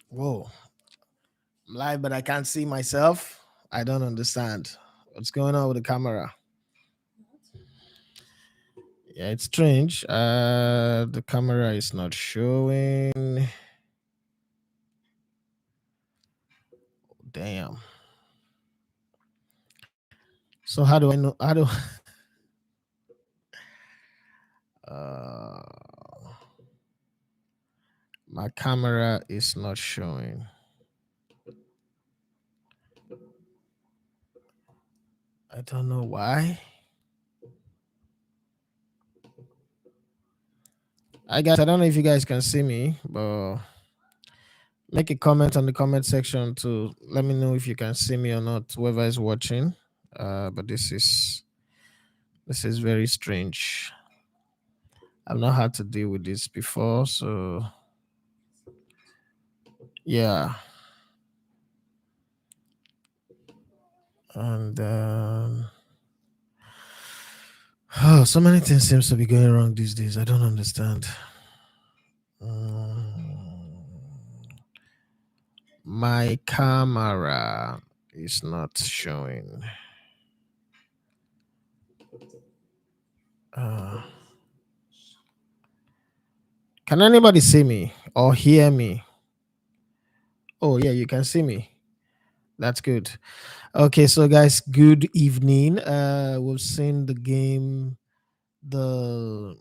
Whoa, I'm live, but I can't see myself. I don't understand what's going on with the camera. Yeah, it's strange. The camera is not showing. Damn. So how do I know? How do? Uh, my camera is not showing. I don't know why. I guess I don't know if you guys can see me, but make a comment on the comment section to let me know if you can see me or not. Whoever is watching. But this is very strange. I've not had to deal with this before, so yeah. And oh, so many things seems to be going wrong these days. I don't understand. Mm, my camera is not showing. Uh, can anybody see me or hear me? Oh yeah, you can see me. That's good. Okay, so guys, good evening. We've seen the game, the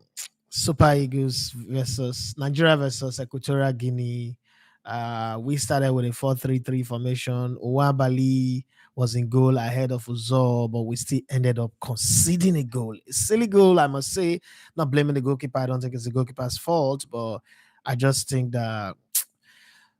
Super Eagles versus Nigeria versus Equatorial Guinea. We started with a 4-3-3 formation. Owabali was in goal ahead of Uzor, but we still ended up conceding a goal. A silly goal, I must say. Not blaming the goalkeeper. I don't think it's the goalkeeper's fault, but I just think that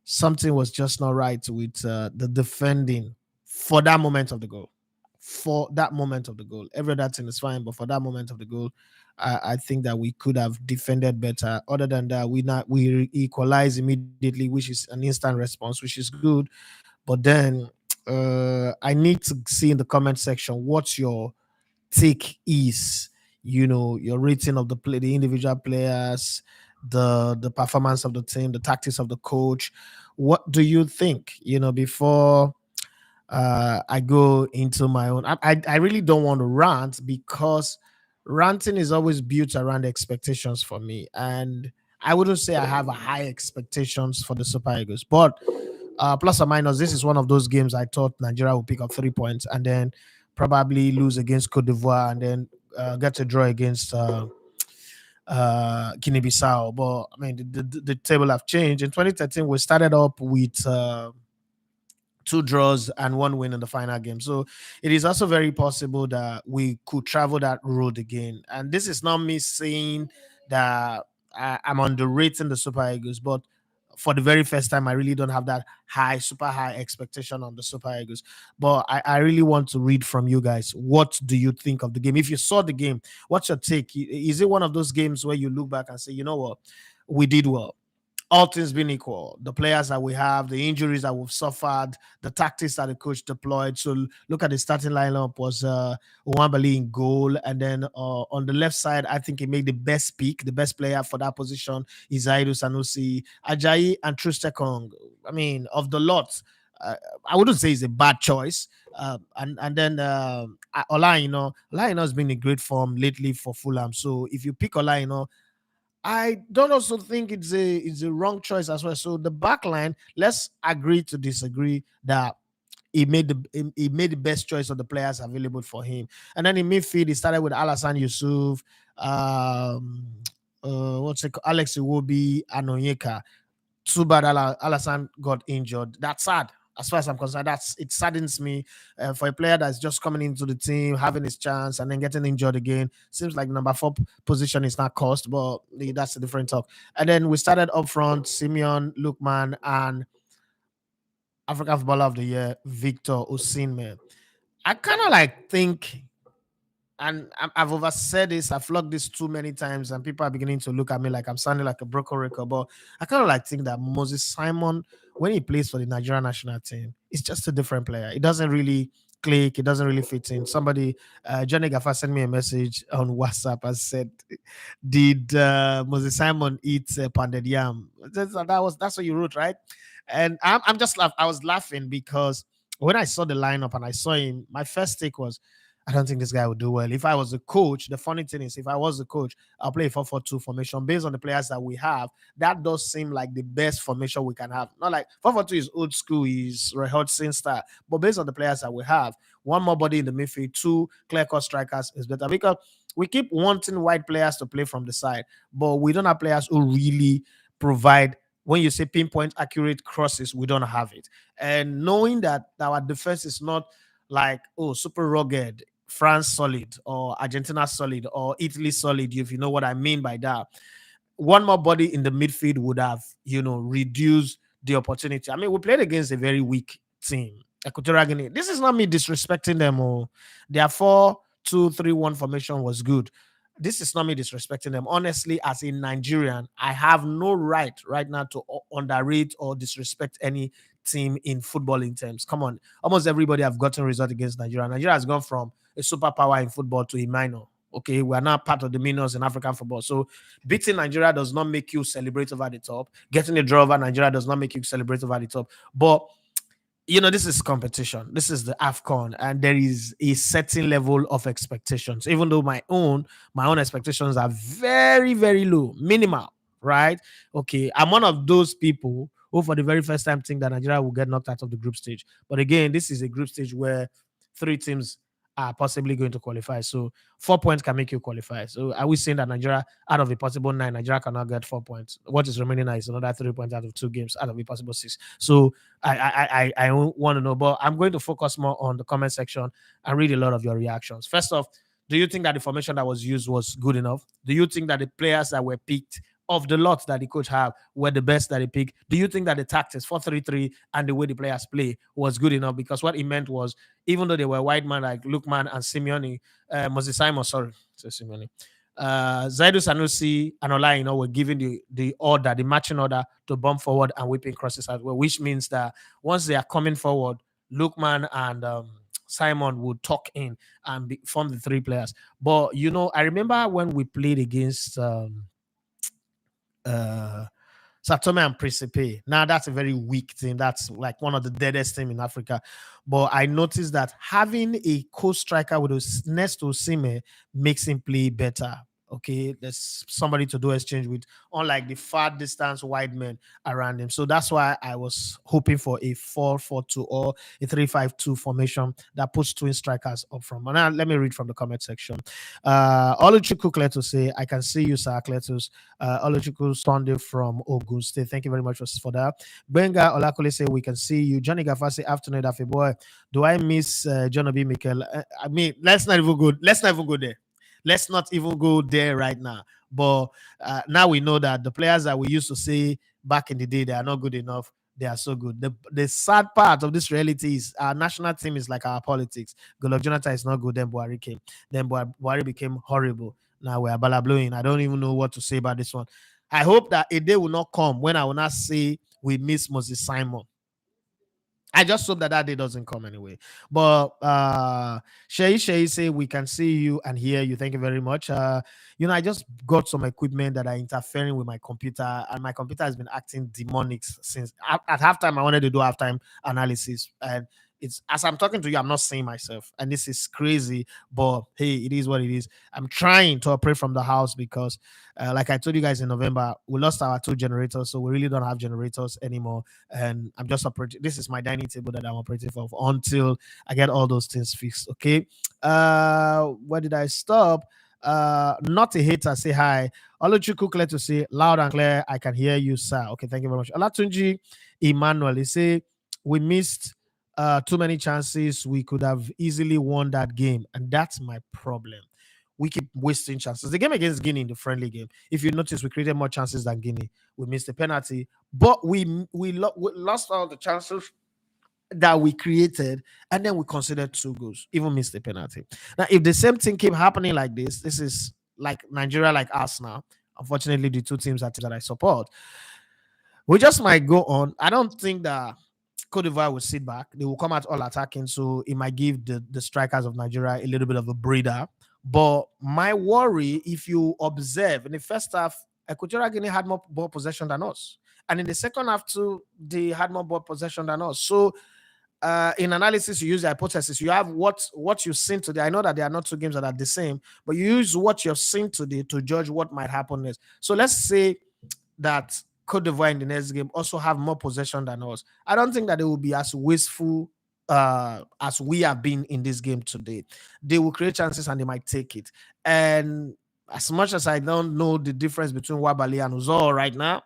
something was just not right with the defending for that moment of the goal. For that moment of the goal, every other thing is fine, but for that moment of the goal, I think that we could have defended better. Other than that, we equalize immediately, which is an instant response, which is good. But then I need to see in the comment section what your take is. Your rating of the individual players, the performance of the team, the tactics of the coach. What do you think? Before I go into my own. I really don't want to rant because ranting is always built around expectations for me, and I wouldn't say I have a high expectations for the Super Eagles, but plus or minus, this is one of those games I thought Nigeria would pick up 3 points and then probably lose against Cote d'Ivoire and then get a draw against Guinea-Bissau. But I mean, the table have changed. In 2013, we started up with two draws and one win in the final game. So it is also very possible that we could travel that road again. And this is not me saying that I'm underrating the Super Eagles, but for the very first time, I really don't have that super high expectation on the Super Eagles. But I really want to read from you guys. What do you think of the game? If you saw the game, what's your take? Is it one of those games where you look back and say, you know what, we did well? All things being equal, the players that we have, the injuries that we've suffered, the tactics that the coach deployed. So look at the starting lineup was Nwabali in goal, and then on the left side, I think he made the best pick. The best player for that position is Zaidu Sanusi, Ajayi, and Trustekong. I mean, of the lot, I wouldn't say it's a bad choice. And then Ola has been in great form lately for Fulham. So if you pick Ola, I don't also think it's a wrong choice as well. So the back line, let's agree to disagree that he made the best choice of the players available for him. And then in midfield, he started with Alassane Yusuf, what's it called? Alex Iwobi, and Onyeka. Too bad Alassane got injured. That's sad. As far as I'm concerned, it saddens me for a player that's just coming into the team, having his chance, and then getting injured again. Seems like number four position is not cost, but that's a different talk. And then we started up front: Simeon, Lukman, and African Footballer of the Year, Victor Osimhen. I kind of like think, and I've oversaid this, I've flogged this too many times, and people are beginning to look at me like I'm sounding like a broken record. But I kind of like think that Moses Simon, when he plays for the Nigerian national team, is just a different player. It doesn't really click. It doesn't really fit in. Somebody, Johnny Gaffa sent me a message on WhatsApp and said, "Did Moses Simon eat pounded yam?" That's what you wrote, right? And I'm just laugh. I was laughing because when I saw the lineup and I saw him, my first take was, I don't think this guy would do well. If I was a coach, the funny thing is, if I was a coach, I'll play a 4-4-2 formation based on the players that we have. That does seem like the best formation we can have. Not like 4-4-2 is old school, is Roy Hodgson style, but based on the players that we have, one more body in the midfield, two clear-cut strikers is better because we keep wanting white players to play from the side, but we don't have players who really provide. When you say pinpoint accurate crosses, we don't have it. And knowing that our defense is not like, oh, super rugged, France solid or Argentina solid or Italy solid, if you know what I mean by that, one more body in the midfield would have, reduced the opportunity. I mean, we played against a very weak team, Equatorial Guinea. This is not me disrespecting them. Oh, their 4-2-3-1 formation was good. This is not me disrespecting them. Honestly, as a Nigerian, I have no right now to underrate or disrespect any team in footballing terms. Come on, almost everybody have gotten result against Nigeria. Nigeria has gone from a superpower in football to a minor. Okay, we are now part of the minors in African football. So beating Nigeria does not make you celebrate over the top. Getting a draw over Nigeria does not make you celebrate over the top. But this is competition. This is the AFCON, and there is a certain level of expectations. Even though my own expectations are very, very low, minimal, right? Okay, I'm one of those people who, for the very first time, think that Nigeria will get knocked out of the group stage. But again, this is a group stage where three teams are possibly going to qualify. So 4 points can make you qualify. So are we saying that Nigeria, out of a possible 9, Nigeria cannot get 4 points? What is remaining now is another 3 points out of 2 games out of a possible 6. So I want to know, but I'm going to focus more on the comment section and read a lot of your reactions. First off, do you think that the formation that was used was good enough? Do you think that the players that were picked of the lot that the coach have were the best that he picked? Do you think that the tactics 4-3-3 and the way the players play was good enough? Because what it meant was, even though they were wide man like Lukman and Simeone, Moses Simon, sorry, so Simeone, Zaidu Sanusi and Ola, were given the order, the matching order to bomb forward and whipping crosses as well, which means that once they are coming forward, Lukman and Simon would tuck in and form the three players. But I remember when we played against uh Satome and Principe. Now that's a very weak team. That's like one of the deadest team in Africa. But I noticed that having a co-striker with us next to Sime makes him play better. Okay, there's somebody to do exchange with, unlike the far distance wide men around him. So that's why I was hoping for a 4-4-2 or a 3-5-2 formation that puts twin strikers up front. Now let me read from the comment section. Oluchuku Kleto say, I can see you, Sir Kletos. Oluchuku Sunday from Ogun State. Thank you very much for that. Benga Olakole say, we can see you. Johnny Gafasi, afternoon, Daffy boy. Do I miss John Obi Mikel? I mean, let's not even go there. Let's not even go there right now. But now we know that the players that we used to say back in the day, they are not good enough. They are so good. The sad part of this reality is our national team is like our politics. Goodluck Jonathan is not good. Then Buhari came. Then Buhari became horrible. Now we are blowing. I don't even know what to say about this one. I hope that a day will not come when I will not say we miss Moses Simon. I just hope that day doesn't come anyway. But Shay say, we can see you and hear you. Thank you very much. I just got some equipment that are interfering with my computer, and my computer has been acting demonic since at halftime. I wanted to do halftime analysis, and it's, as I'm talking to you, I'm not seeing myself, and this is crazy. But hey, it is what it is. I'm trying to operate from the house because, like I told you guys in November, we lost our 2 generators, so we really don't have generators anymore. And I'm just operating. This is my dining table that I'm operating from until I get all those things fixed. Okay. Where did I stop? Not a hater. Say hi. Oluchuku clear to say loud and clear. I can hear you, sir. Okay, thank you very much. Olatunji Emmanuel, he say we missed too many chances. We could have easily won that game, and that's my problem. We keep wasting chances. The game against Guinea in the friendly game, if you notice, we created more chances than Guinea. We missed the penalty, but we lost all the chances that we created, and then we considered 2 goals, even missed the penalty. Now, if the same thing keep happening like this is like Nigeria, like us now. Unfortunately, the two teams that I support, we just might go on. I don't think that Cote d'Ivoire will sit back. They will come out all attacking, so it might give the strikers of Nigeria a little bit of a breather. But my worry, if you observe in the first half, Equatorial Guinea had more ball possession than us, and in the second half too, they had more ball possession than us. So in analysis, you use the hypothesis. You have what you've seen today. I know that there are not two games that are the same, but you use what you've seen today to judge what might happen next. So let's say that Cote d'Ivoire in the next game also have more possession than us. I don't think that they will be as wasteful as we have been in this game today. They will create chances and they might take it. And as much as I don't know the difference between Wabali and Uzor right now,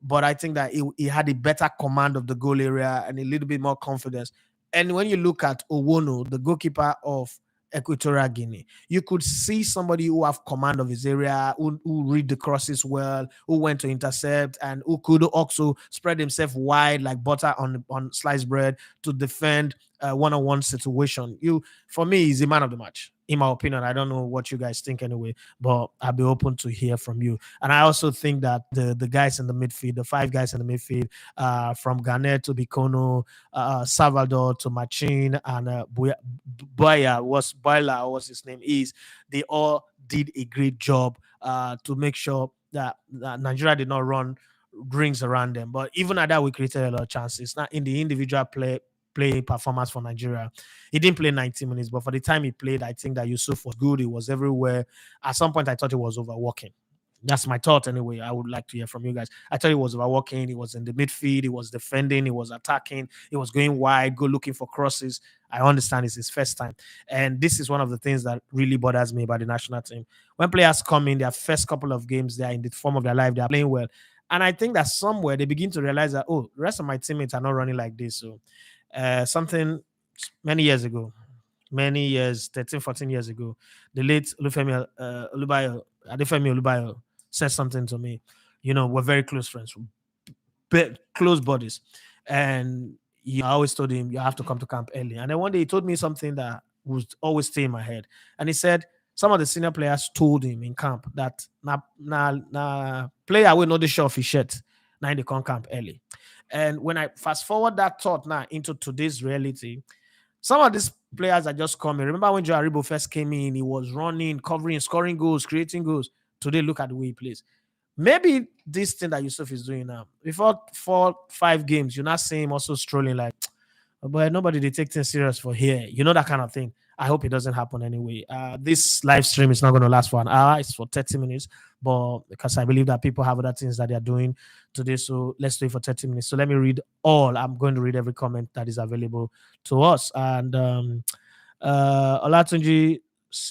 but I think that he had a better command of the goal area and a little bit more confidence. And when you look at Owono, the goalkeeper of Equatorial Guinea, you could see somebody who have command of his area, who read the crosses well, who went to intercept, and who could also spread himself wide like butter on sliced bread to defend a one-on-one situation. For me, he's the man of the match, in my opinion. I don't know what you guys think anyway, but I'll be open to hear from you. And I also think that the guys in the midfield, the five guys in the midfield, from Garnet to Bikono, Salvador to Machin, and Boya was his name is, they all did a great job to make sure that Nigeria did not run rings around them. But even at that, we created a lot of chances. Not in the individual play performance for Nigeria. He didn't play 90 minutes, but for the time he played, I think that Yusuf was good. He was everywhere. At some point, I thought he was overworking. That's my thought anyway. I would like to hear from you guys. I thought he was overworking. He was in the midfield. He was defending. He was attacking. He was going wide, go looking for crosses. I understand it's his first time. And this is one of the things that really bothers me about the national team. When players come in their first couple of games, they are in the form of their life. They are playing well. And I think that somewhere they begin to realize that, oh, the rest of my teammates are not running like this. So something many years ago, many years, 13, 14 years ago, the late Adefemi Olubayo said something to me. We're very close friends, close buddies. And I always told him, you have to come to camp early. And then one day he told me something that would always stay in my head. And he said, some of the senior players told him in camp that na player will know the show of his shirt. Now they come camp early. And when I fast forward that thought now into today's reality, some of these players are just coming. Remember when Joe Aribo first came in, he was running, covering, scoring goals, creating goals. Today, look at the way he plays. Maybe this thing that Yusuf is doing now, before 4-5 games, you're not seeing him also strolling like, but nobody they take things serious for here. That kind of thing. I hope it doesn't happen anyway. This live stream is not going to last for an hour. It's for 30 minutes. But because I believe that people have other things that they are doing today. So let's do it for 30 minutes. So let me read all. I'm going to read every comment that is available to us. And Olatunji,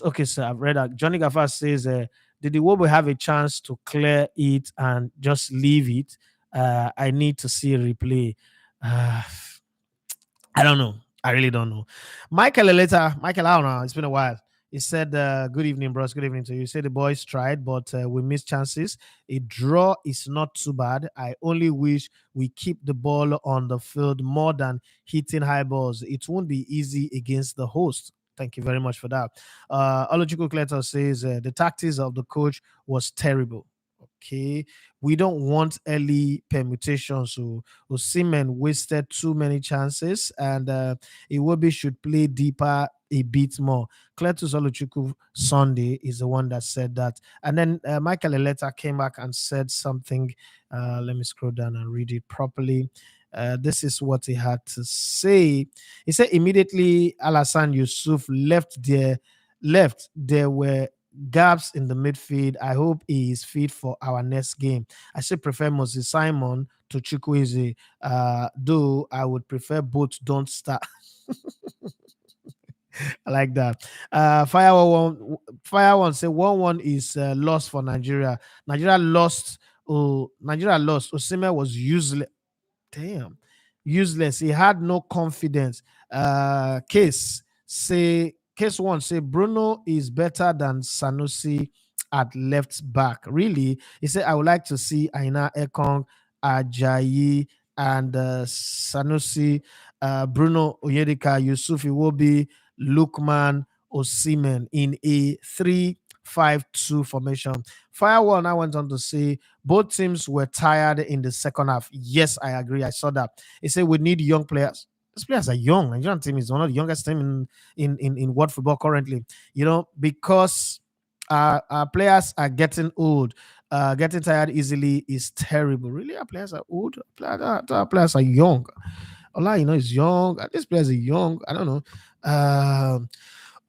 okay, sir, I've read that. Johnny Gafar says, did the Wobo have a chance to clear it and just leave it? I need to see a replay. I don't know. I really don't know. Michael, I don't know. It's been a while. He said, good evening, bros. Good evening to you. He said the boys tried, but we missed chances. A draw is not too bad. I only wish we keep the ball on the field more than hitting high balls. It won't be easy against the host. Thank you very much for that. Ological Cleto says the tactics of the coach was terrible. Okay, we don't want early permutations. So Osimhen wasted too many chances, and Iwobi should play deeper a bit more. Cletus Oluchukwu Sunday is the one that said that. And then Michael Eleta came back and said something. Let me scroll down and read it properly. This is what he had to say. He said immediately Alassane Yusuf left, there were gaps in the midfield. I hope he is fit for our next game. I still prefer Moses Simon to Chukwueze, though I would prefer both don't start. I like that. Fire one say 1-1 is lost for Nigeria. Nigeria lost. Osimhen was useless. Damn, useless. He had no confidence. Case one say Bruno is better than Sanusi at left back. Really, he said I would like to see Aina Ekong, Ajayi, and Sanusi, Bruno Oyedika, Yusuf Iwobi, Lukman, Osimhen in a 3-5-2 formation. Firewall now went on to say both teams were tired in the second half. Yes, I agree. I saw that. He said we need young players. These players are young. Nigerian team is one of the youngest team in world football currently. Because our players are getting old. Getting tired easily is terrible. Really, our players are old. Our players are young. Allah, is young. These players are young. I don't know.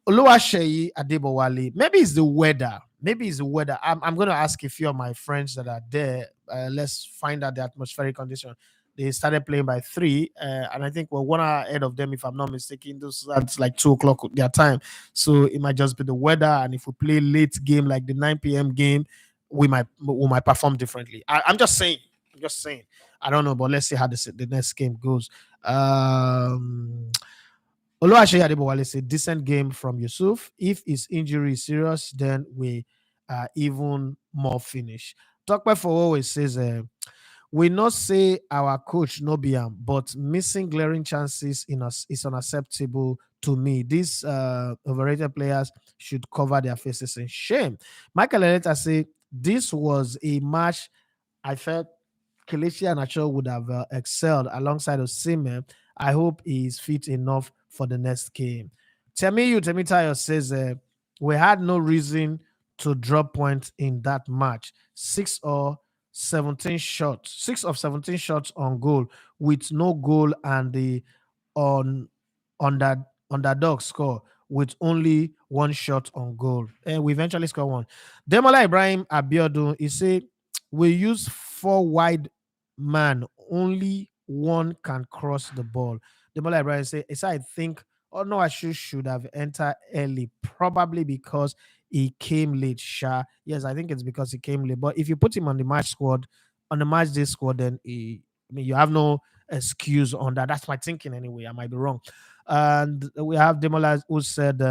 Oluwaseyi Adebowale. Maybe it's the weather. Maybe it's the weather. I'm going to ask a few of my friends that are there. Let's find out the atmospheric condition. They started playing by 3, and I think we're 1 hour ahead of them, if I'm not mistaken. That's like 2 o'clock their time. So it might just be the weather. And if we play late game like the 9 p.m. game, we might perform differently. I'm just saying. I'm just saying. I don't know, but let's see how the next game goes. Oluwaseyi Adebowale say decent game from Yusuf. If his injury is serious, then we are even more finished. Talk by for always says we not say our coach no be am, but missing glaring chances in us is unacceptable to me. These overrated players should cover their faces in shame. Michael Eleta say this was a match I felt Kelechi Iheanacho would have excelled alongside Osimhen. I hope he is fit enough for the next game. Temitayo says we had no reason to drop points in that match. 6 of 17 shots on goal with no goal, and the on that underdog score with only 1 shot on goal. And we eventually score one. Demola Ibrahim Abiodun, he said we use 4 wide man, only one can cross the ball. Demola Ibrahim say, I think Onuachu should have entered early, probably because he came late. Sha. Yes, I think it's because he came late. But if you put him on the match day squad, then you have no excuse on that. That's my thinking anyway. I might be wrong. And we have Demola who said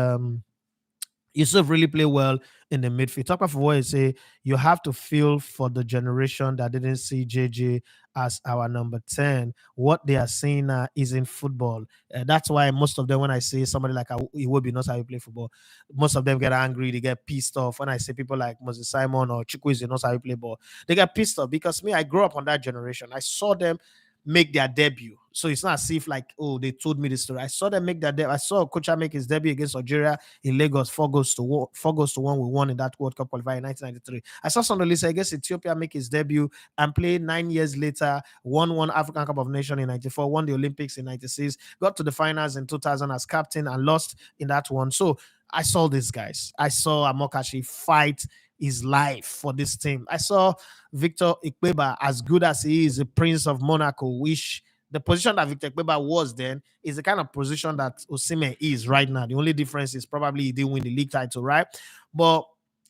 Yusuf really play well in the midfield. Talk about what you say. You have to feel for the generation that didn't see JJ as our number 10. What they are seeing now is in football. That's why most of them, when I say somebody like Iwobi knows how you play football, most of them get angry. They get pissed off. When I say people like Moses Simon or Chukwueze knows how you play ball, they get pissed off because me, I grew up on that generation. I saw them make their debut. So it's not as if like, oh, they told me this story. I saw them make their debut. I saw Kocha make his debut against Algeria in Lagos, 4-1. We won in that World Cup qualifier in 1993. I saw Sondolisa against Ethiopia make his debut and play 9 years later, won one African Cup of Nations in 94, won the Olympics in 96, got to the finals in 2000 as captain and lost in that one. So I saw these guys. I saw Amokachi fight his life for this team. I saw Victor Ikpeba, as good as he is, the Prince of Monaco, which the position that Victor Ikpeba was then is the kind of position that Osimhen is right now. The only difference is probably he didn't win the league title, right? But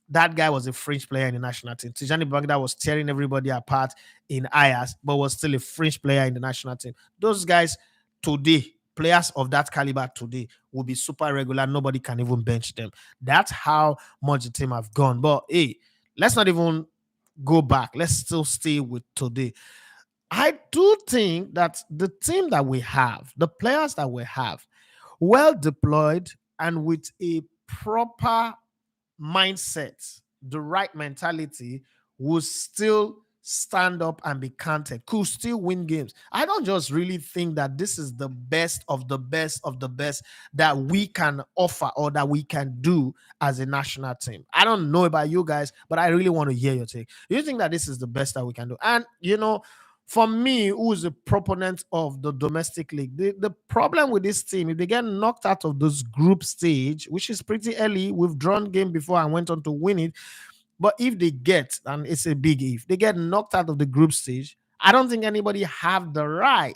that guy was a French player in the national team. Tijani Bagda was tearing everybody apart in Ajax, but was still a French player in the national team. Those guys today, players of that caliber today, will be super regular. Nobody can even bench them. That's how much the team have gone. But hey, let's not even go back. Let's still stay with today. I do think that the team that we have, the players that we have, well deployed and with a proper mindset, the right mentality, will still stand up and be counted, could still win games. I don't just really think that this is the best of the best of the best that we can offer or that we can do as a national team. I don't know about you guys, but I really want to hear your take. You think that this is the best that we can do? And for me, who is a proponent of the domestic league, the problem with this team, if they get knocked out of this group stage, which is pretty early, we've drawn game before and went on to win it. But if they get, and it's a big if, they get knocked out of the group stage, I don't think anybody have the right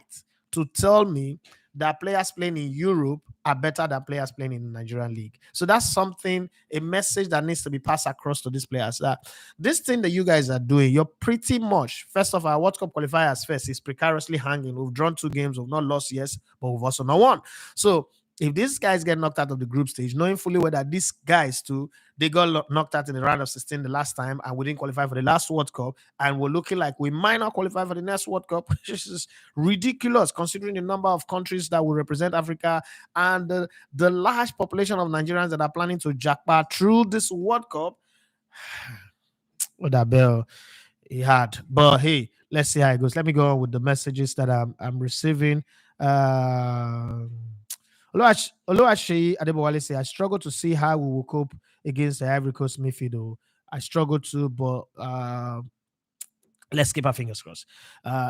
to tell me that players playing in Europe are better than players playing in the Nigerian league. So that's something, a message that needs to be passed across to these players, that this thing that you guys are doing, you're pretty much, first of all, World Cup qualifiers first is precariously hanging. We've drawn 2 games, we've not lost, yes, but we've also not won. So if these guys get knocked out of the group stage, knowing fully well that these guys too, they got knocked out in the round of 16 the last time and we didn't qualify for the last World Cup, and we're looking like we might not qualify for the next World Cup, which is ridiculous considering the number of countries that will represent Africa and the large population of Nigerians that are planning to jackpot through this World Cup. With that bell he had. But hey, let's see how it goes. Let me go on with the messages that I'm receiving. Um Oluwaseyi Adebowale say, I struggle to see how we will cope against the Ivory Coast midfield. Oh. I struggle to, but let's keep our fingers crossed.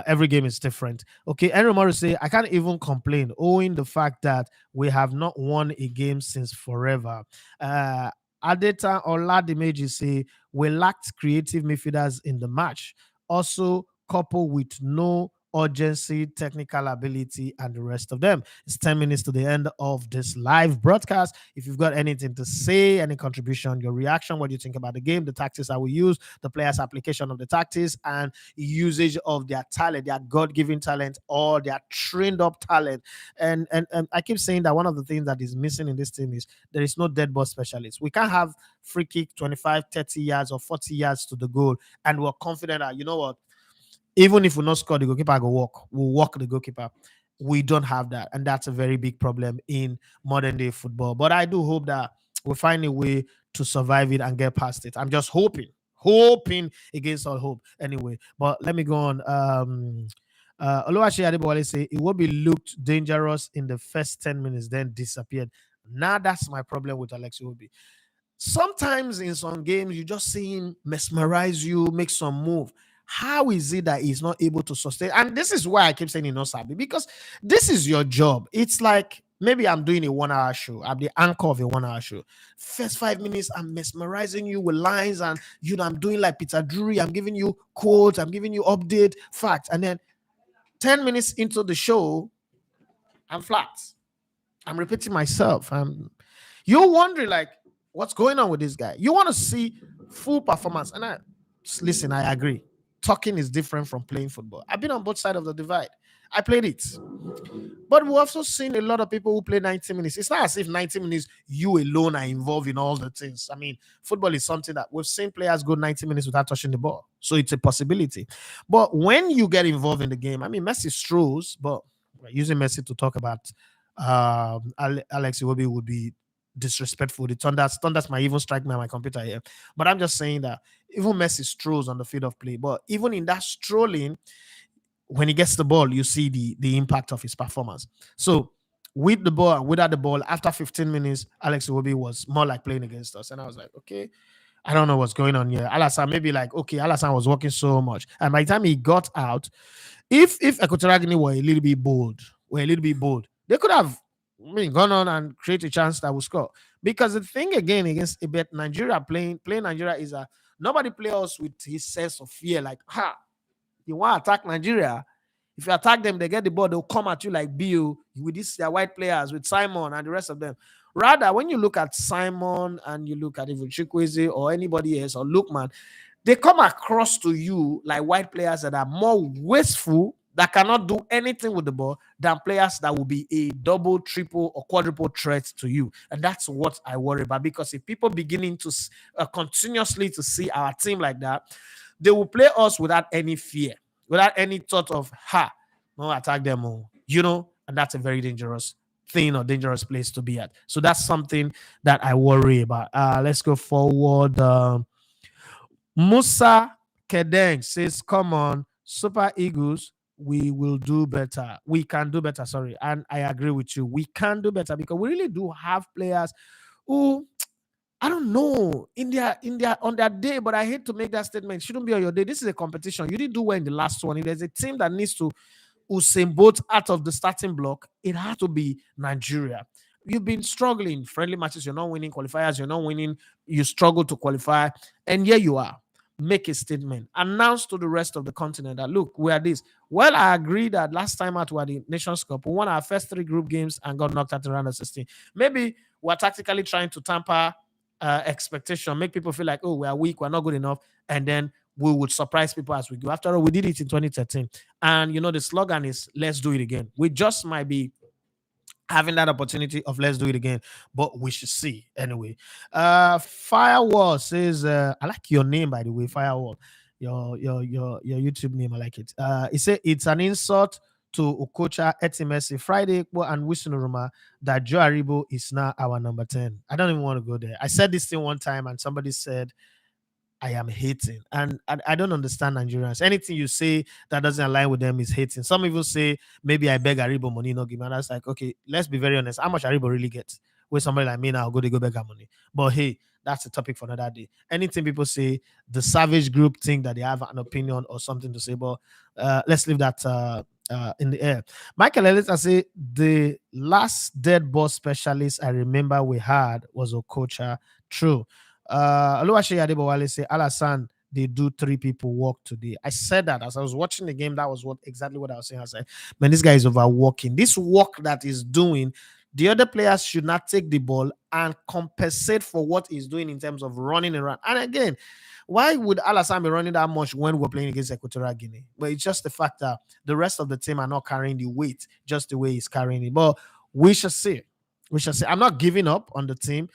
Every game is different. Okay, Henry Morris say, I can't even complain, owing the fact that we have not won a game since forever. Uh, Adeta Oladimeji say, we lacked creative midfielders in the match. Also, coupled with no urgency, technical ability, and the rest of them. It's 10 minutes to the end of this live broadcast. If you've got anything to say, any contribution, your reaction, what do you think about the game, the tactics that we use, the players' application of the tactics, and usage of their talent, their God-given talent, or their trained-up talent. And I keep saying that one of the things that is missing in this team is there is no dead ball specialist. We can't have free kick 25, 30 yards or 40 yards to the goal, and we're confident that, you know what, even if we not score, the goalkeeper go walk. We'll walk the goalkeeper. We don't have that, and that's a very big problem in modern day football. But I do hope that we'll find a way to survive it and get past it. I'm just hoping against all hope. Anyway, but let me go on. Oluwaseyi Adebowale say it will be looked dangerous in the first 10 minutes, then disappeared. Now that's my problem with Alex Iwobi. Sometimes in some games, you just see him mesmerize you, make some move. How is it that he's not able to sustain? And this is why I keep saying not Sabi, because this is your job. It's like maybe I'm doing a 1 hour show. I'm the anchor of a 1 hour show. First 5 minutes, I'm mesmerizing you with lines, and I'm doing like Peter Drury. I'm giving you quotes, I'm giving you update facts, and then 10 minutes into the show, I'm flat. I'm repeating myself. You're wondering, like, what's going on with this guy? You want to see full performance. And listen, I agree. Talking is different from playing football. I've been on both sides of the divide. I played it. But we've also seen a lot of people who play 90 minutes. It's not as if 90 minutes you alone are involved in all the things. I mean, football is something that we've seen players go 90 minutes without touching the ball. So it's a possibility. But when you get involved in the game, I mean, Messi strolls, but we're using Messi to talk about Alex Iwobi would be disrespectful. The thunders might even strike me on my computer here. But I'm just saying that even Messi strolls on the field of play. But even in that strolling, when he gets the ball, you see the impact of his performance. So with the ball and without the ball, after 15 minutes, Alex Iwobi was more like playing against us. And I was like, okay, I don't know what's going on here. Alassane maybe like, okay, Alassane was working so much. And by the time he got out, if Equatorial were a little bit bold, they could have gone on and create a chance that will score. Because the thing again against about Nigeria playing Nigeria is that nobody play us with his sense of fear. Like, you want to attack Nigeria? If you attack them, they get the ball, they'll come at you like Bill with these their white players, with Simon and the rest of them. Rather, when you look at Simon and you look at even Chukwueze or anybody else or Lookman, they come across to you like white players that are more wasteful, that cannot do anything with the ball, than players that will be a double, triple, or quadruple threat to you. And that's what I worry about, because if people beginning to continuously to see our team like that, they will play us without any fear, without any thought of, no, attack them all, and that's a very dangerous thing or dangerous place to be at. So that's something that I worry about. Let's go forward. Musa Kedeng says, come on, Super Eagles, we will do better. We can do better, sorry. And I agree with you. We can do better because we really do have players who, I don't know, in their on their day, but I hate to make that statement. It shouldn't be on your day. This is a competition. You didn't do well in the last one. If there's a team that needs to Usain Bolt out of the starting block, it has to be Nigeria. You've been struggling friendly matches. You're not winning qualifiers. You're not winning. You struggle to qualify, and here you are. Make a statement. Announce to the rest of the continent that, look, we are this. Well, I agree that last time out we had the Nations Cup. We won our first 3 group games and got knocked out in round of 16. Maybe we're tactically trying to tamper expectation, make people feel like, oh, we are weak, we're not good enough, and then we would surprise people as we go. After all, we did it in 2013, and the slogan is "Let's do it again." We just might be having that opportunity of let's do it again, but we should see anyway. Firewall says, I like your name, by the way, Firewall. Your YouTube name, I like it. He said it's an insult to Okocha, Etimesi, Friday and Wisnuruma that Joe Aribo is now our number 10. I don't even want to go there. I said this thing one time and somebody said I am hating. And I don't understand Nigerians. Anything you say that doesn't align with them is hating. Some even say, maybe I beg Aribo money, no give me. And that's like, okay, let's be very honest. How much Aribo really gets? With somebody like me now, go, they go beg her money. But hey, that's a topic for another day. Anything people say, the savage group think that they have an opinion or something to say, but let's leave that in the air. Michael Ellis, say the last dead ball specialist I remember we had was Okocha. True. Oluwaseyi Adebowale say Alassane, they do three people work today. I said that as I was watching the game. That was exactly what I was saying. I said, man, this guy is overworking. This work that he's doing, the other players should not take the ball and compensate for what he's doing in terms of running around. And again, why would Alassane be running that much when we're playing against Equatorial Guinea? But it's just the fact that the rest of the team are not carrying the weight just the way he's carrying it. But we shall see. We shall see. I'm not giving up on the team.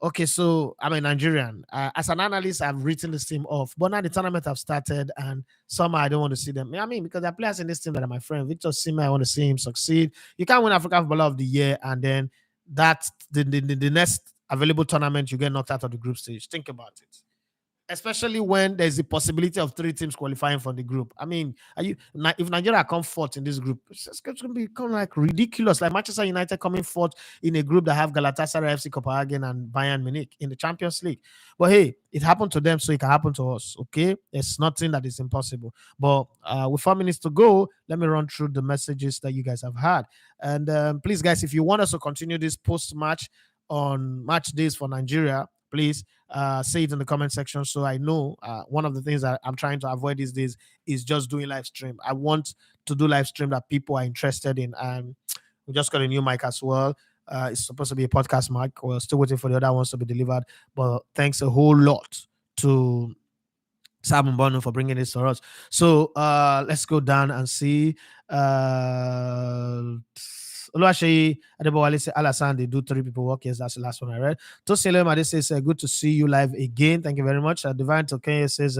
Okay, so I'm a Nigerian. As an analyst, I've written this team off, but now the tournament have started, and somehow I don't want to see them. I mean, because there are players in this team that are my friend. Victor Sima, I want to see him succeed. You can't win African Footballer of the Year, and then that the next available tournament you get knocked out of the group stage. Think about it, especially when there's the possibility of three teams qualifying for the group. I mean, if Nigeria come fourth in this group, it's going to become like ridiculous. Like Manchester United coming fourth in a group that have Galatasaray, FC Copenhagen, and Bayern Munich in the Champions League. But hey, it happened to them, so it can happen to us. Okay, it's nothing that is impossible. But with 4 minutes to go, let me run through the messages that you guys have had. And please, guys, if you want us to continue this post-match on match days for Nigeria, please say it in the comment section so I know. One of the things that I'm trying to avoid these days is just doing live stream. I want to do live stream that people are interested in. And we just got a new mic as well. It's supposed to be a podcast mic. We're still waiting for the other ones to be delivered. But thanks a whole lot to Simon Bono for bringing this to us. So let's go down and see. Oluwaseyi Adebowale say Alassane, they do three people work. Yes, that's the last one I read. Tosile Made says, good to see you live again. Thank you very much. Divine Tokenya says,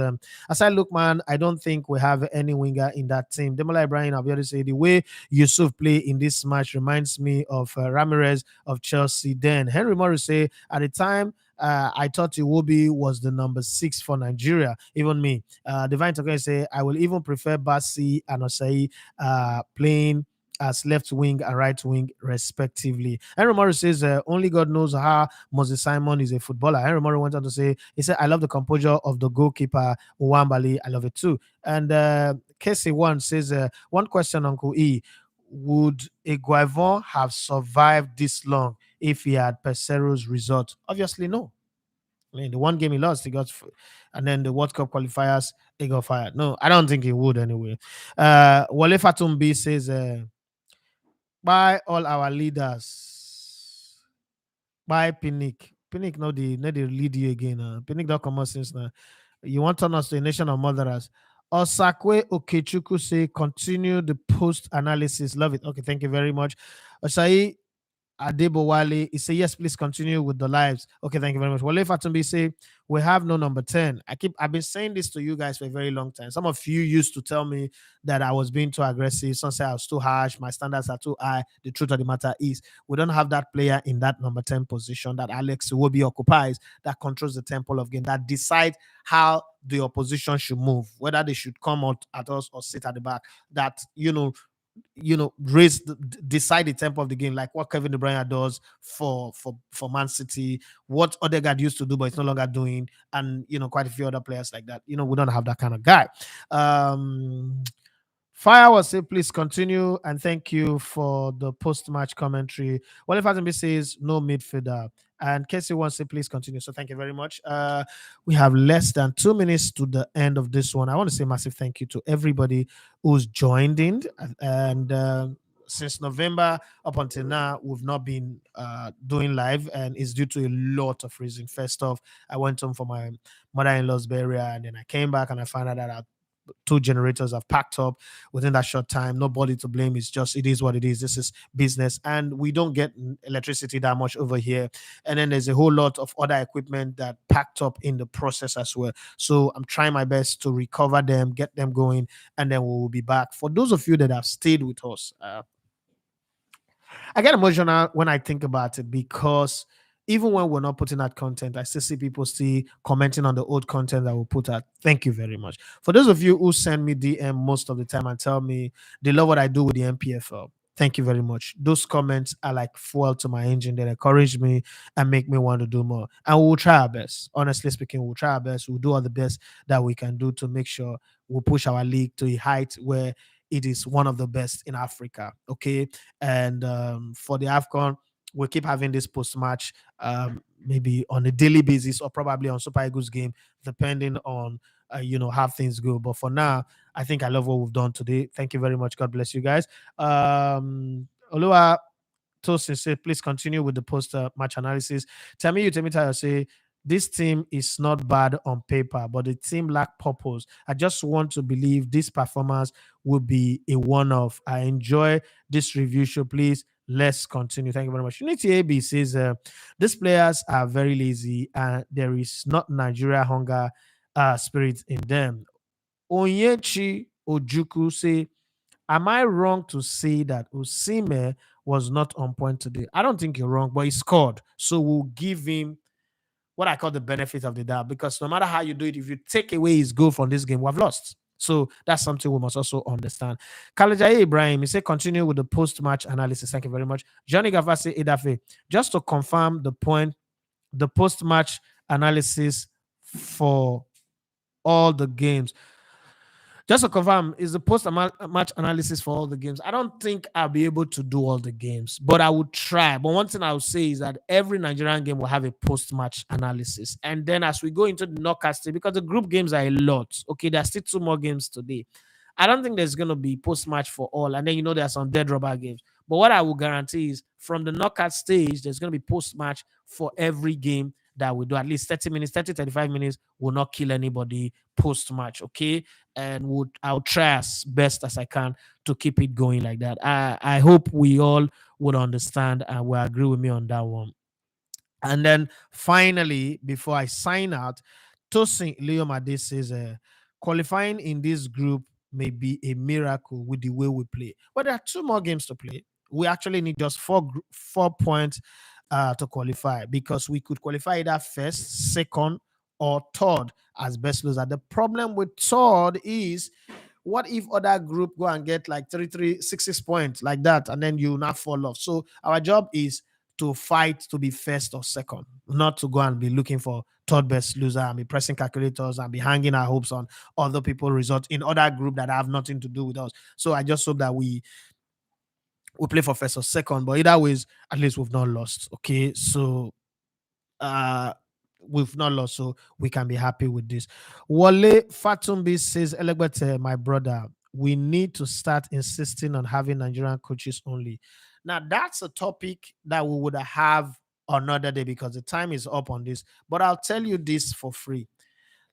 as I look, man, I don't think we have any winger in that team. Demola Ibrahim Abiodun say, the way Yusuf play in this match reminds me of Ramirez of Chelsea. Then Henry Morris say, at the time, I thought Iwobi was the number 6 for Nigeria. Even me. Divine Tokenya say, I will even prefer Basi and Osei playing as left wing and right wing, respectively. Henry Morris says, only God knows how Moses Simon is a footballer. Henry Morris went on to say, he said, I love the composure of the goalkeeper, Uwambali. I love it too. And Casey One says, one question, Uncle E. Would Iguavon have survived this long if he had Pesero's result? Obviously, no. I mean, the one game he lost, and then the World Cup qualifiers, he got fired. No, I don't think he would anyway. Wale Fatumbi says, by all our leaders, by Pinnick. Pinnick, no, they lead you again. Pinnick don't come out since now. You want to turn us to a nation of murderers. Osakwe Okechukwu say, continue the post analysis. Love it. Okay, thank you very much. Osai Adebowale, he say, yes, please continue with the lives. Okay, thank you very much. Wale Fatumbi say, we have no number 10. I've been saying this to you guys for a very long time. Some of you used to tell me that I was being too aggressive. Some say I was too harsh. My standards are too high. The truth of the matter is, we don't have that player in that number 10 position that Alex Iwobi occupies, that controls the temple of game, that decide how the opposition should move, whether they should come out at us or sit at the back, that, decide the tempo of the game, like what Kevin De Bruyne does for Man City, what Odegaard used to do but it's no longer doing, and quite a few other players like that. We don't have that kind of guy. Fire will say, please continue and thank you for the post-match commentary. Well, if Azumbi says no midfielder, and Casey wants to say, please continue. So thank you very much. We have less than 2 minutes to the end of this one. I want to say massive thank you to everybody who's joined in. And since November up until now, we've not been doing live, and it's due to a lot of reasons. First off, I went home for my mother-in-law's burial, and then I came back and I found out that 2 generators have packed up within that short time. Nobody to blame. It is what it is. This is business, and we don't get electricity that much over here. And then there's a whole lot of other equipment that packed up in the process as well. So I'm trying my best to recover them, get them going, and then we will be back. For those of you that have stayed with us, I get emotional when I think about it, because even when we're not putting out content, I still see people still commenting on the old content that we put out. Thank you very much. For those of you who send me DM most of the time and tell me they love what I do with the MPFL, thank you very much. Those comments are like fuel to my engine. They encourage me and make me want to do more. And we'll try our best. Honestly speaking, we'll try our best. We'll do all the best that we can do to make sure we'll push our league to a height where it is one of the best in Africa. Okay. And for the AFCON, we'll keep having this post match, maybe on a daily basis or probably on Super Eagles game, depending on how things go. But for now, I think I love what we've done today. Thank you very much. God bless you guys. Olua Tosin say, please continue with the post match analysis. Temitayo say, this team is not bad on paper, but the team lack purpose. I just want to believe this performance will be a one-off. I enjoy this review show. Please, let's continue. Thank you very much. Unity AB says, these players are very lazy and there is not Nigeria hunger spirit in them. Onyechi Ojuku say, am I wrong to say that Osime was not on point today? I don't think you're wrong, but he scored. So we'll give him what I call the benefit of the doubt, because no matter how you do it, if you take away his goal from this game, we've lost. So that's something we must also understand. Kalajaye Ibrahim, he said, continue with the post-match analysis. Thank you very much. Johnny Gavase Edafe, just to confirm the point, the post-match analysis for all the games. Just to confirm, is the post-match analysis for all the games. I don't think I'll be able to do all the games, but I would try. But one thing I would say is that every Nigerian game will have a post-match analysis. And then as we go into the knockout stage, because the group games are a lot, okay, there's still 2 more games today. I don't think there's going to be post-match for all. And then, there's some dead rubber games. But what I will guarantee is from the knockout stage, there's going to be post-match for every game that we do. At least 30 minutes, 35 minutes will not kill anybody post-match, okay? And I'll try as best as I can to keep it going like that. I hope we all would understand and will agree with me on that one. And then finally, before I sign out, Tosin Leomade says, qualifying in this group may be a miracle with the way we play. But there are 2 more games to play. We actually need just 4 points to qualify, because we could qualify either first, second, or third as best loser. The problem with third is, what if other group go and get like 6 points like that, and then you not fall off? So our job is to fight to be first or second, not to go and be looking for third best loser and be pressing calculators and be hanging our hopes on other people result in other group that have nothing to do with us. So I just hope that we play for first or second, but either ways, at least we've not lost. Okay, so we've not lost, so we can be happy with this. Wale Fatumbi says, Elegbete, my brother, we need to start insisting on having Nigerian coaches only. Now, that's a topic that we would have another day because the time is up on this. But I'll tell you this for free.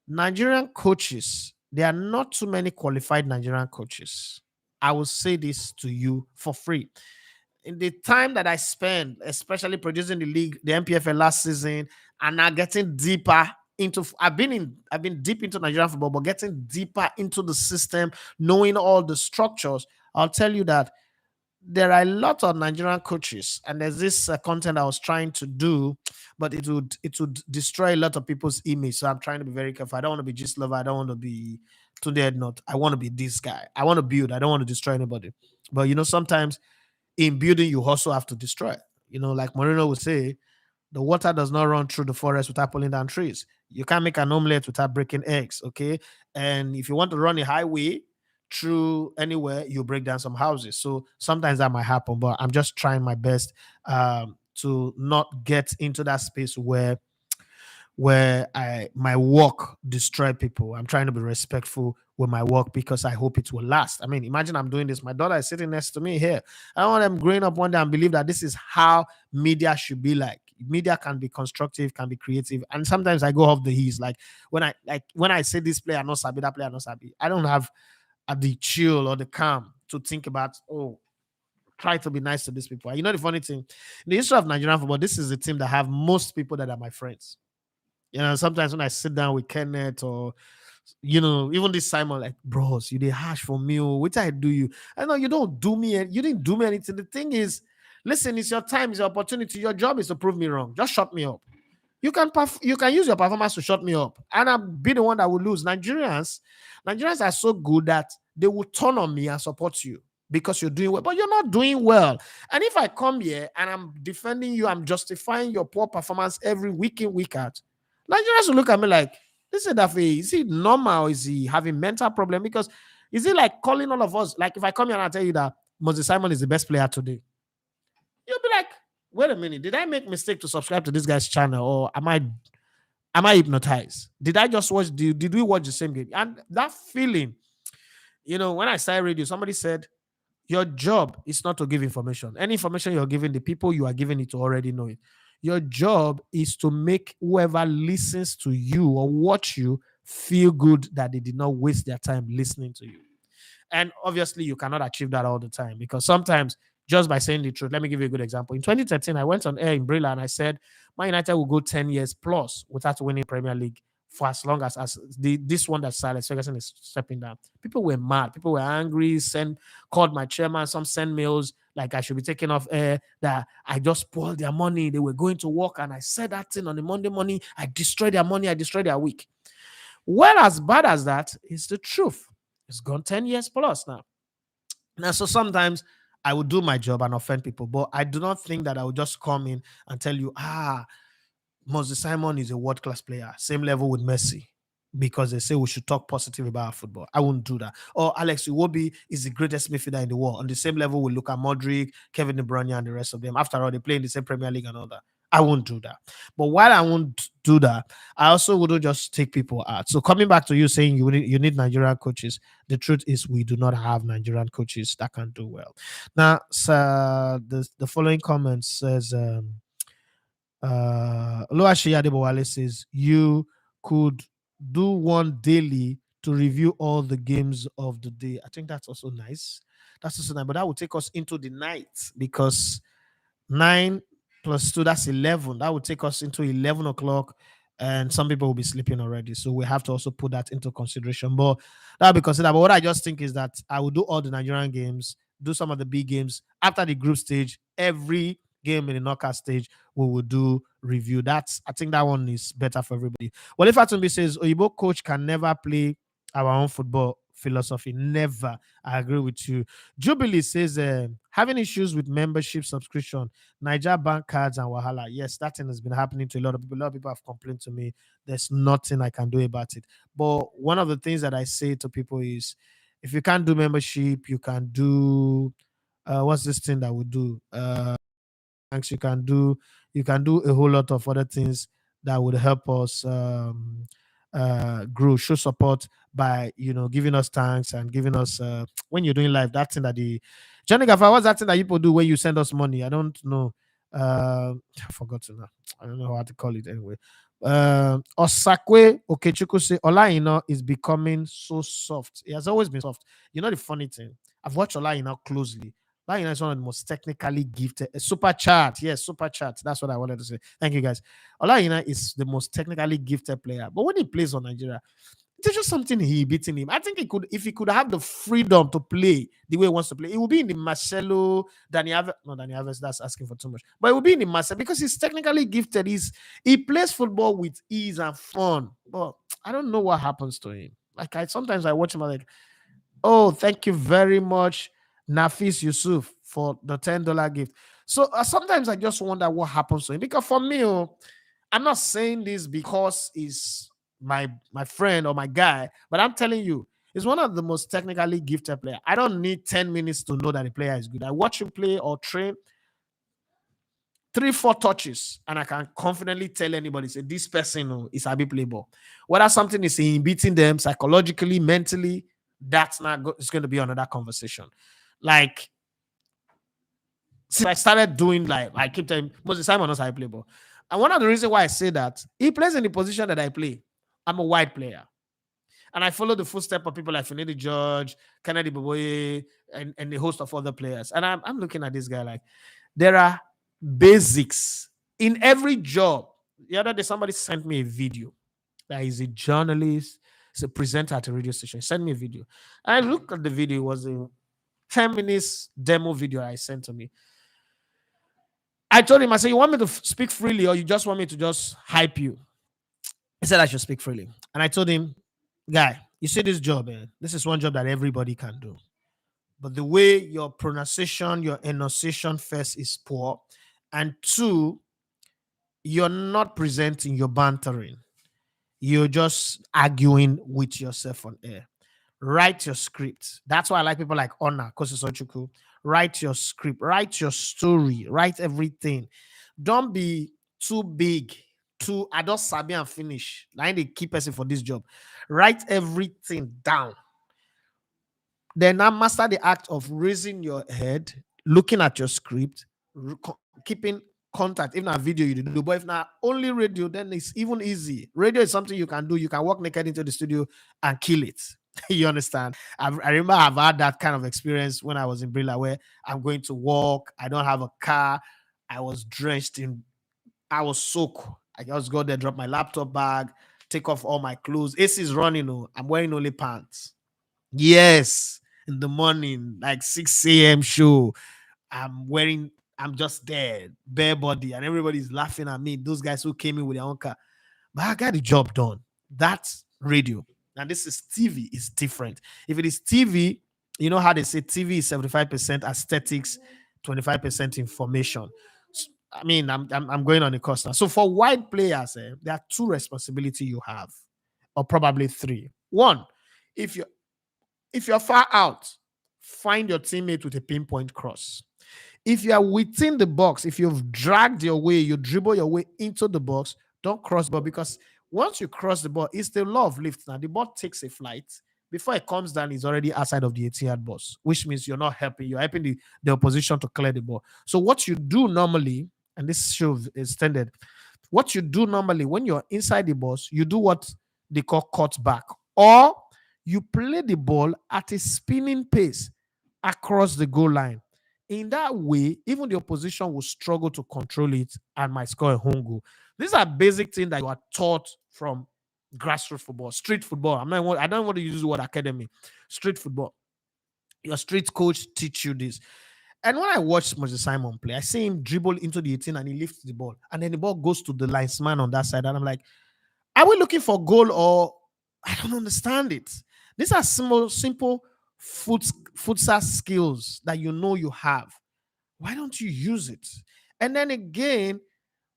Nigerian coaches, there are not too many qualified Nigerian coaches. I will say this to you for free. In the time that I spent, especially producing the league, the MPFL last season, and now getting deeper into, I've been deep into Nigerian football, but getting deeper into the system, knowing all the structures, I'll tell you that there are a lot of Nigerian coaches, and there's this content I was trying to do, but it would destroy a lot of people's image. So I'm trying to be very careful. I don't want to be just lover. I don't want to be to dead not. I want to be this guy. I want to build. I don't want to destroy anybody. But sometimes in building, you also have to destroy. Like Moreno would say, the water does not run through the forest without pulling down trees. You can't make an omelette without breaking eggs. Okay, and if you want to run a highway through anywhere, you break down some houses. So sometimes that might happen, but I'm just trying my best to not get into that space where my work destroy people. I'm trying to be respectful with my work because I hope it will last. I mean, imagine I'm doing this. My daughter is sitting next to me here. I don't want them growing up one day and believe that this is how media should be like. Media can be constructive, can be creative, and sometimes I go off the heels. Like when I say this player not sabi, that player not sabi, I don't have the chill or the calm to think about, try to be nice to these people. And the funny thing, in the history of Nigerian football, this is the team that have most people that are my friends. Sometimes when I sit down with Kenneth or even this Simon, like, bros, you did harsh for me. Which I do you? I know you don't do me. You didn't do me anything. The thing is, Listen, it's your time, it's your opportunity. Your job is to prove me wrong. Just shut me up. You can use your performance to shut me up, and I'll be the one that will lose. Nigerians are so good that they will turn on me and support you because you're doing well, but you're not doing well. And if I come here and I'm defending you, I'm justifying your poor performance every week in, week out, Nigerians will look at me like, this is that way. Is he normal? Is he having mental problem? Because is it like calling all of us? Like if I come here and I tell you that Moses Simon is the best player today, you'll be like, wait a minute, did I make mistake to subscribe to this guy's channel, or am I hypnotized? Did I just watch? Did we watch the same game? And that feeling, when I started radio, somebody said your job is not to give information. Any information you're giving, the people you are giving it to already know it. Your job is to make whoever listens to you or watch you feel good that they did not waste their time listening to you. And obviously, you cannot achieve that all the time, because sometimes just by saying the truth, let me give you a good example. In 2013, I went on air in Brilla and I said, Man United will go 10 years plus without winning Premier League for as long as this one that Alex Ferguson is stepping down. People were mad. People were angry, called my chairman, some send mails like I should be taken off air, that I just spoiled their money. They were going to work and I said that thing on the Monday morning. I destroyed their money. I destroyed their week. Well, as bad as that is the truth. It's gone 10 years plus now. Now, so sometimes I would do my job and offend people, but I do not think that I would just come in and tell you, Moses Simon is a world-class player, same level with Messi, because they say we should talk positive about football. I wouldn't do that. Or Alex Iwobi is the greatest midfielder in the world, on the same level with Luka Modric, Kevin De Bruyne, and the rest of them. After all, they play in the same Premier League and all that. I won't do that. But while I won't do that, I also wouldn't just take people out. So coming back to you saying you need Nigerian coaches, the truth is we do not have Nigerian coaches that can do well. Now, the following comment says, Oluwaseyi Adebowale says, you could do one daily to review all the games of the day. I think that's also nice. That's also nice, but that will take us into the night, because 9 plus 2, that's 11. That would take us into 11 o'clock, and some people will be sleeping already. So we have to also put that into consideration. But that will be considered. But what I just think is that I will do all the Nigerian games, do some of the big games. After the group stage, every game in the knockout stage, we will do review. I think that one is better for everybody. Well, if Atumbi says Oyibo coach can never play our own football philosophy, never. I agree with you. Jubilee says having issues with membership subscription, Niger bank cards and Wahala. Yes, that thing has been happening to a lot of people. A lot of people have complained to me. There's nothing I can do about it. But one of the things that I say to people is, if you can't do membership, you can do what's this thing that we do? Thanks. You can do a whole lot of other things that would help us grow, show support by giving us thanks and giving us when you're doing live, that thing that the Johnny Gaffer, what's that thing that people do when you send us money? I don't know. I forgot to know. I don't know how to call it anyway. Osakwe Okechukwu say Olaina is becoming so soft. He has always been soft. You know the funny thing? I've watched Olaina closely. Olaina is one of the most technically gifted. Super chat. Yes, super chat. That's what I wanted to say. Thank you guys. Olaina is the most technically gifted player. But when he plays on Nigeria, there's just something he beating him. I think he could, if he could have the freedom to play the way he wants to play, it would be in the Marcelo, Dani Alves, that's asking for too much. But it would be in the Marcelo, because he's technically gifted. He plays football with ease and fun. But I don't know what happens to him. Like sometimes I watch him, I'm like, oh, thank you very much, Nafis Yusuf, for the $10 gift. So sometimes I just wonder what happens to him. Because for me, I'm not saying this because he's my friend or my guy, but I'm telling you, he's one of the most technically gifted players. I don't need 10 minutes to know that the player is good. I watch him play or train, 3-4 touches, and I can confidently tell anybody, say this person is a big play ball. Whether something is beating them psychologically, mentally, that's not good. It's going to be another conversation. Like, since I started doing live, I keep telling Moses Simon knows how I play ball. And one of the reasons why I say that, he plays in the position that I play. I'm a wide player. And I follow the footsteps of people like Finidi George, Kennedy Boboye, and the host of other players. And I'm looking at this guy like, there are basics in every job. The other day, somebody sent me a video that he's a journalist, he's a presenter at a radio station. He sent me a video. And I looked at the video. It was a 10 minutes demo video I sent to me. I told him, I said, you want me to speak freely or you just want me to just hype you? He said I should speak freely. And I told him, guy, you see this job, this is one job that everybody can do. But the way your pronunciation, your enunciation first is poor. And two, you're not presenting, you're bantering. You're just arguing with yourself on air. Write your script. That's why I like people like Honor, Kosi Sochuku. Write your script, write your story, write everything. Don't be too big, too I don't sabi and finish. Like the key person for this job. Write everything down. Then now master the act of raising your head, looking at your script, keeping contact. If not video, you do. But if not only radio, then it's even easy. Radio is something you can do. You can walk naked into the studio and kill it. You understand? I remember I've had that kind of experience when I was in Brilla, where I'm going to walk. I don't have a car. I was drenched in. I was soaked. I just go there, drop my laptop bag, take off all my clothes. AC is running. Oh, I'm wearing only pants. Yes, in the morning, like 6 a.m. show. I'm just there, bare body, and everybody's laughing at me. Those guys who came in with their own car. But I got the job done. That's radio. And this is TV, it's different. If it is TV, you know how they say TV is 75% aesthetics, 25% information. I mean, I'm going on a course now. So for wide players, there are two responsibility you have, or probably three. One, if you if you're far out, find your teammate with a pinpoint cross. If you are within the box, if you've dragged your way, you dribble your way into the box, don't cross the ball, because once you cross the ball, it's the law of lift. Now the ball takes a flight. Before it comes down, it's already outside of the 18-yard box, which means you're not helping. You're helping the opposition to clear the ball. So what you do normally, and this show is extended, what you do normally when you're inside the box, you do what they call cut back, or you play the ball at a spinning pace across the goal line. In that way, even the opposition will struggle to control it and might score a home goal. These are basic things that you are taught from grassroots football, street football. I don't want to use the word academy. Street football. Your street coach teach you this. And when I watch Moses Simon play, I see him dribble into the 18 and he lifts the ball. And then the ball goes to the linesman on that side. And I'm like, are we looking for goal, or I don't understand it? These are simple futsal skills that you know you have. Why don't you use it? And then again,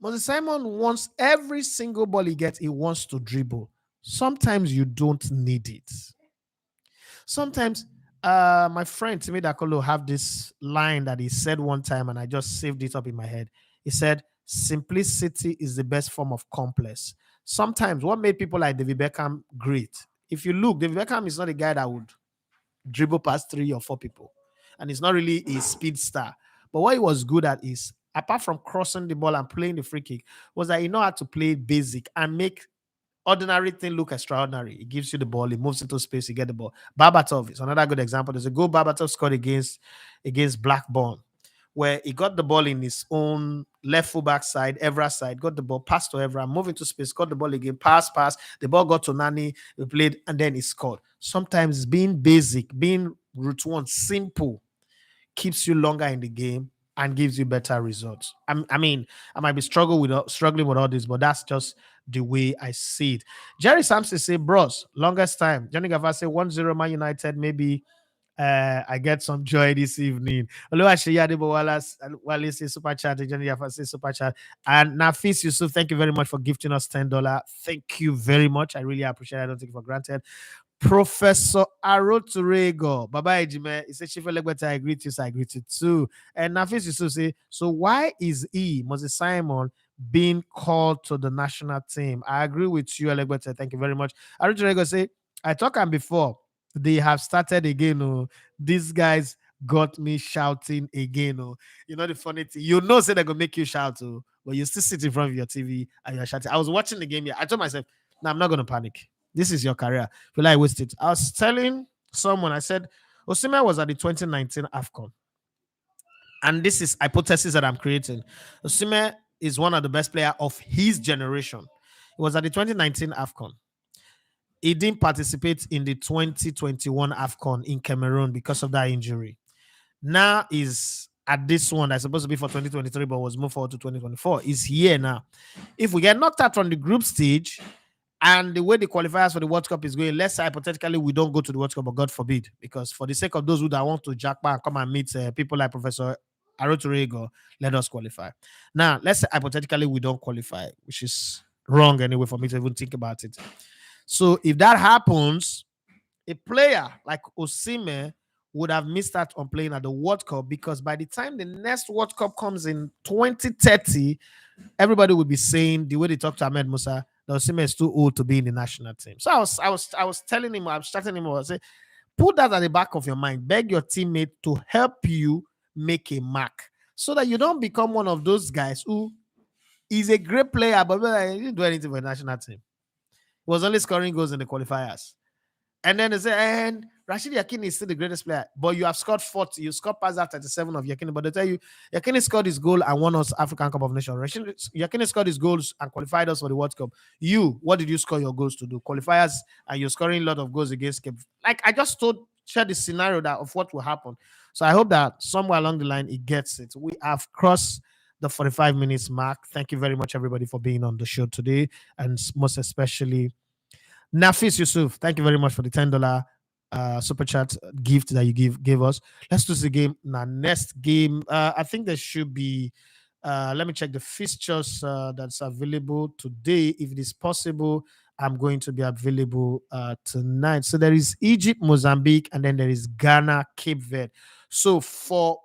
Moses Simon wants every single ball he gets, he wants to dribble. Sometimes you don't need it. Sometimes my friend Timmy Dakolo have this line that he said one time, and I just saved it up in my head. He said, simplicity is the best form of complex. Sometimes what made people like David Beckham great, if you look, David Beckham is not a guy that would dribble past 3 or 4 people. And he's not really a speed star. But what he was good at is, apart from crossing the ball and playing the free kick, was that he know how to play basic and make ordinary thing look extraordinary. He gives you the ball, he moves into space, you get the ball. Babatov is another good example. There's a goal Babatov scored against Blackburn, where he got the ball in his own left fullback side, Evra side, got the ball, passed to Evra, moved into space, got the ball again, pass, the ball got to Nani, we played, and then he scored. Sometimes being basic, being route one, simple, keeps you longer in the game and gives you better results. I mean, I might be struggling with all this, but that's just the way I see it. Jerry Sampson say, bros, longest time. Johnny Gava say 1-0 Man United, maybe I get some joy this evening. Wale say super chat, Johnny Gava say super chat. And Nafis Yusuf, thank you very much for gifting us $10. Thank you very much. I really appreciate it. I don't take it for granted. Professor Aroturego, Baba Ejime, he said, Chief Elegbeta, I greet you, so I greet you too. And Nafis Yusuf say, so why is Moses Simon, being called to the national team? I agree with you, Elegbeta. Thank you very much. Aroturego say, I talked and before, they have started again. Oh, these guys got me shouting again. Oh, you know the funny thing, say they're gonna make you shout, oh, but you still sit in front of your TV and you're shouting. I was watching the game here. I told myself, no, I'm not gonna panic. This is your career. Will I waste it? I was telling someone, I said, Osimhen was at the 2019 AFCON. And this is hypothesis that I'm creating. Osimhen is one of the best players of his generation. He was at the 2019 AFCON. He didn't participate in the 2021 AFCON in Cameroon because of that injury. Now is at this one that's supposed to be for 2023 but was moved forward to 2024 is here now. If we get knocked out from the group stage and the way the qualifiers for the World Cup is going, let's say hypothetically we don't go to the World Cup, but God forbid, because for the sake of those who that want to jackpot and come and meet people like Professor Aroturego, let us qualify. Now, let's say hypothetically we don't qualify, which is wrong anyway for me to even think about it. So if that happens, a player like Osimhen would have missed out on playing at the World Cup, because by the time the next World Cup comes in 2030, everybody would be saying the way they talk to Ahmed Musa, that Osimhen is too old to be in the national team. So I was telling him, I was chatting him, I was saying, put that at the back of your mind. Beg your teammate to help you make a mark, so that you don't become one of those guys who is a great player, but he didn't do anything for the national team. He was only scoring goals in the qualifiers. And then they say, and Rashid Yakini is still the greatest player, but you have scored 40. You scored past that 37 of Yakini, but they tell you Yakini scored his goal and won us African Cup of Nations. Yakini scored his goals and qualified us for the World Cup. You, what did you score your goals to do? Qualifiers, and you're scoring a lot of goals against Cape. Like I just shared the scenario that of what will happen. So I hope that somewhere along the line it gets it. We have crossed the 45 minutes mark. Thank you very much, everybody, for being on the show today, and most especially Nafis Yusuf, thank you very much for the $10 super chat gift that you gave us. Let's do the game. Now, next game, I think there should be. Let me check the fixtures that's available today. If it is possible, I'm going to be available tonight. So there is Egypt, Mozambique, and then there is Ghana, Cape Verde. So for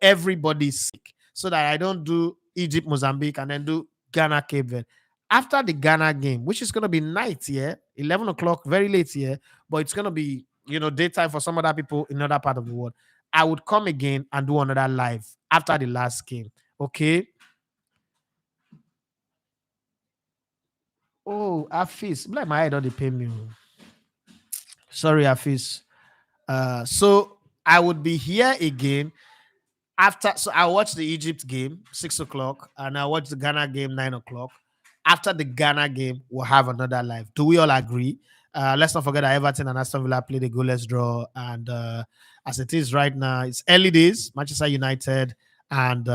everybody's sake, so that I don't do Egypt, Mozambique, and then do Ghana, Cape Verde. After the Ghana game, which is going to be night here, 11 o'clock, very late here, but it's going to be, daytime for some other people in another part of the world, I would come again and do another live after the last game. Okay? Oh, Afis. Like my head on the pay me. Sorry, Afis. So I would be here again after. So I watched the Egypt game, 6 o'clock, and I watched the Ghana game, 9 o'clock. After the Ghana game, we'll have another live. Do we all agree? Let's not forget that Everton and Aston Villa played a goalless draw. And as it is right now, it's early days. Manchester United and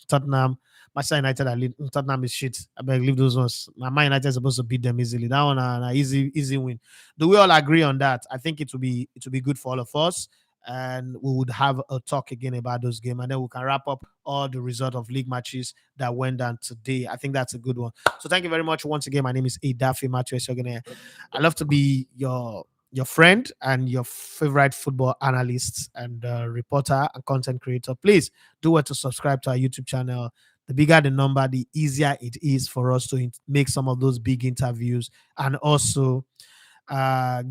Tottenham. Manchester United and Tottenham is shit. I beg, leave those ones. Man United is supposed to beat them easily. That one an easy win. Do we all agree on that? I think it will be good for all of us, and we would have a talk again about those games, and then we can wrap up all the result of league matches that went down today. I think that's a good one. So thank you very much once again. My name is Adafi Matthew Esogene. I love to be your friend and your favorite football analyst and reporter and content creator. Please do what to subscribe to our YouTube channel. The bigger the number, the easier it is for us to make some of those big interviews, and also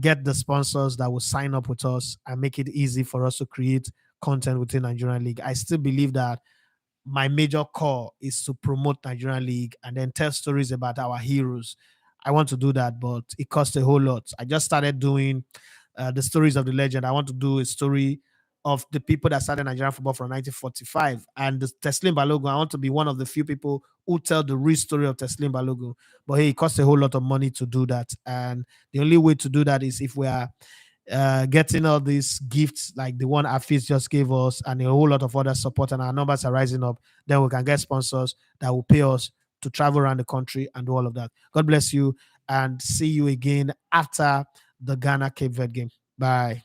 get the sponsors that will sign up with us and make it easy for us to create content within Nigerian League. I still believe that my major core is to promote Nigerian League and then tell stories about our heroes. I want to do that, but it costs a whole lot. I just started doing the stories of the legend. I want to do a story of the people that started Nigerian football from 1945. And the Teslim Balogun, I want to be one of the few people who tell the real story of Teslim Balogun. But hey, it costs a whole lot of money to do that. And the only way to do that is if we are getting all these gifts like the one Afis just gave us and a whole lot of other support, and our numbers are rising up, then we can get sponsors that will pay us to travel around the country and do all of that. God bless you, and see you again after the Ghana Cape Verde game. Bye.